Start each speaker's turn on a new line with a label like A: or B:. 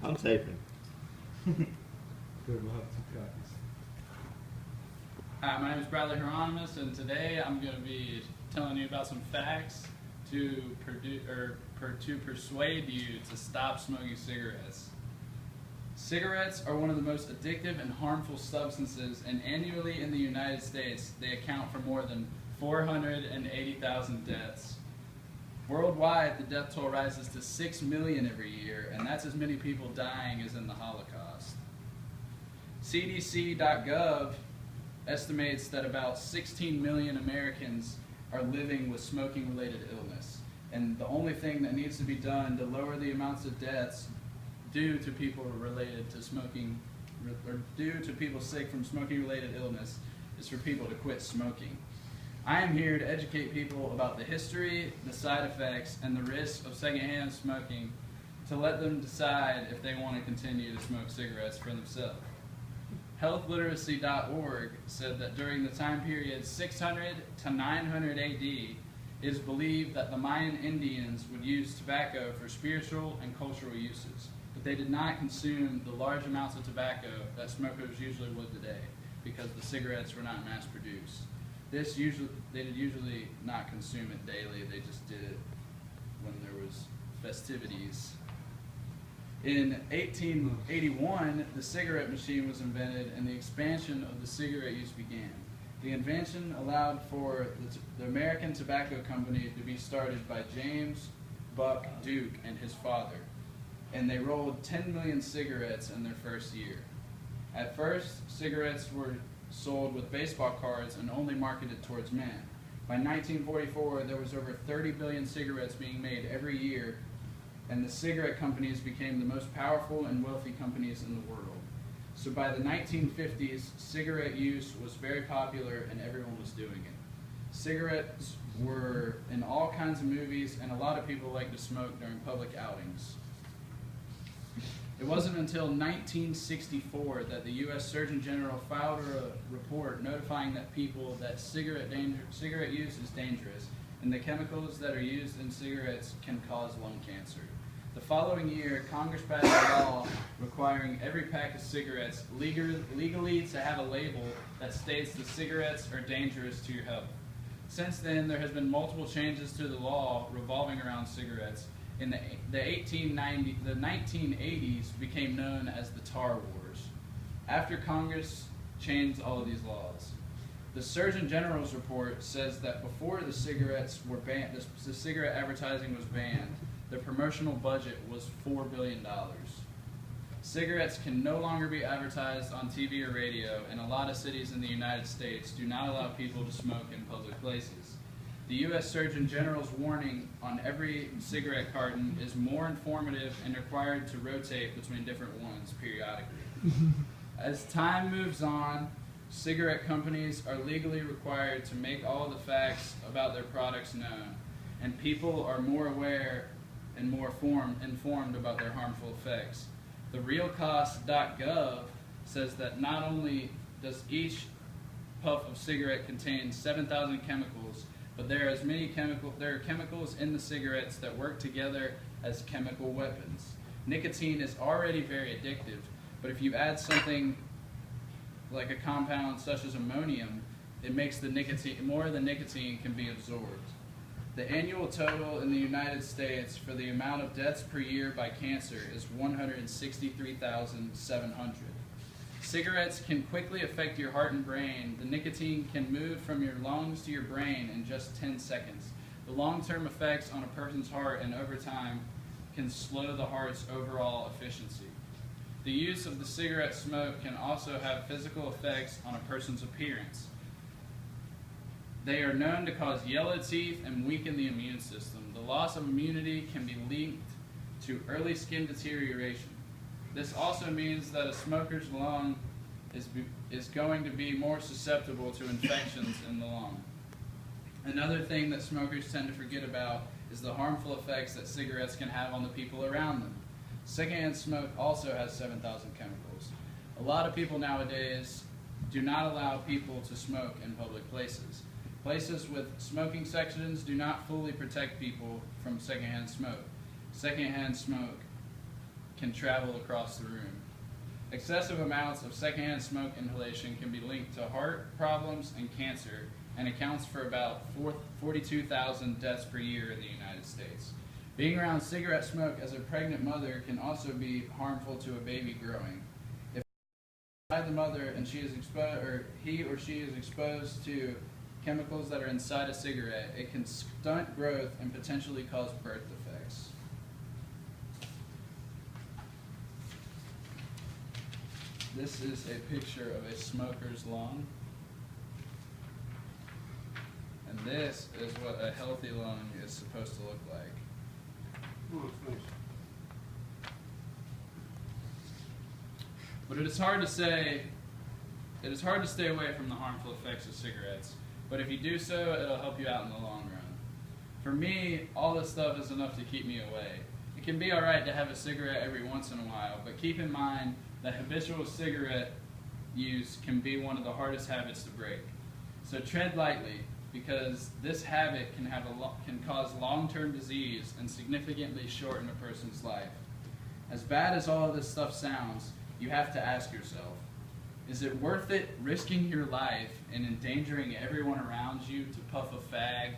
A: I'm taping.
B: Good, we'll have 2 copies.
C: Hi, my name is Bradley Hieronymus, and today I'm going to be telling you about some facts to persuade you to stop smoking cigarettes. Cigarettes are one of the most addictive and harmful substances, and annually in the United States, they account for more than 480,000 deaths. Worldwide, the death toll rises to 6 million every year, and that's as many people dying as in the Holocaust. CDC.gov estimates that about 16 million Americans are living with smoking-related illness, and the only thing that needs to be done to lower the amounts of deaths due to people related to smoking, or due to people sick from smoking-related illness, is for people to quit smoking. I am here to educate people about the history, the side effects, and the risks of secondhand smoking to let them decide if they want to continue to smoke cigarettes for themselves. HealthLiteracy.org said that during the time period 600 to 900 AD, it is believed that the Mayan Indians would use tobacco for spiritual and cultural uses, but they did not consume the large amounts of tobacco that smokers usually would today because the cigarettes were not mass-produced. They did usually not consume it daily, they just did it when there was festivities. In 1881, the cigarette machine was invented and the expansion of the cigarette use began. The invention allowed for the American Tobacco Company to be started by James Buck Duke and his father, and they rolled 10 million cigarettes in their first year. At first, cigarettes were sold with baseball cards and only marketed towards men. By 1944, there was over 30 billion cigarettes being made every year, and the cigarette companies became the most powerful and wealthy companies in the world. So by the 1950s, cigarette use was very popular and everyone was doing it. Cigarettes were in all kinds of movies, and a lot of people liked to smoke during public outings. It wasn't until 1964 that the U.S. Surgeon General filed a report notifying that people that cigarette use is dangerous, and the chemicals that are used in cigarettes can cause lung cancer. The following year, Congress passed a law requiring every pack of cigarettes legally to have a label that states the cigarettes are dangerous to your health. Since then, there has been multiple changes to the law revolving around cigarettes. In the 1980s became known as the Tar Wars, after Congress changed all of these laws. The Surgeon General's report says that before the cigarettes were banned, the cigarette advertising was banned, the promotional budget was $4 billion. Cigarettes can no longer be advertised on TV or radio, and a lot of cities in the United States do not allow people to smoke in public places. The U.S. Surgeon General's warning on every cigarette carton is more informative and required to rotate between different ones periodically. As time moves on, cigarette companies are legally required to make all the facts about their products known, and people are more aware and more informed about their harmful effects. The realcost.gov says that not only does each puff of cigarette contain 7,000 chemicals, but there are chemicals in the cigarettes that work together as chemical weapons. Nicotine is already very addictive, but if you add something like a compound such as ammonium, it makes more of the nicotine can be absorbed. The annual total in the United States for the amount of deaths per year by cancer is 163,700. Cigarettes can quickly affect your heart and brain. The nicotine can move from your lungs to your brain in just 10 seconds. The long-term effects on a person's heart and over time can slow the heart's overall efficiency. The use of the cigarette smoke can also have physical effects on a person's appearance. They are known to cause yellow teeth and weaken the immune system. The loss of immunity can be linked to early skin deterioration. This also means that a smoker's lung is going to be more susceptible to infections in the lung. Another thing that smokers tend to forget about is the harmful effects that cigarettes can have on the people around them. Secondhand smoke also has 7,000 chemicals. A lot of people nowadays do not allow people to smoke in public places. Places with smoking sections do not fully protect people from secondhand smoke. Secondhand smoke can travel across the room. Excessive amounts of secondhand smoke inhalation can be linked to heart problems and cancer, and accounts for about 42,000 deaths per year in the United States. Being around cigarette smoke as a pregnant mother can also be harmful to a baby growing. If inside the mother and she is exposed, or he or she is exposed to chemicals that are inside a cigarette, it can stunt growth and potentially cause birth defects. This is a picture of a smoker's lung. And this is what a healthy lung is supposed to look like.
B: Oh, it's nice.
C: But it is hard to stay away from the harmful effects of cigarettes. But if you do so, it'll help you out in the long run. For me, all this stuff is enough to keep me away. It can be alright to have a cigarette every once in a while, but keep in mind that habitual cigarette use can be one of the hardest habits to break. So tread lightly, because this habit can cause long-term disease and significantly shorten a person's life. As bad as all of this stuff sounds, you have to ask yourself, is it worth it risking your life and endangering everyone around you to puff a fag